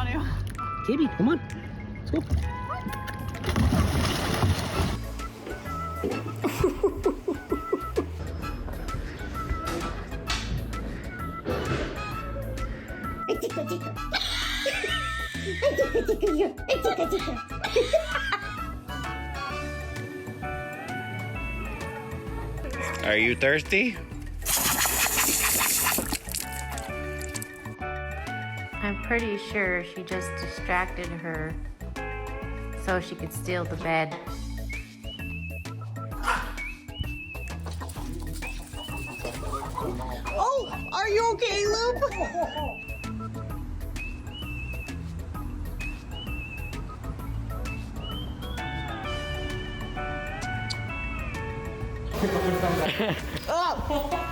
해요. Gibby, come on. Let's go. Are you thirsty? I'm pretty sure she just distracted her so she could steal the bed. Oh, are you okay, Loop? Oh!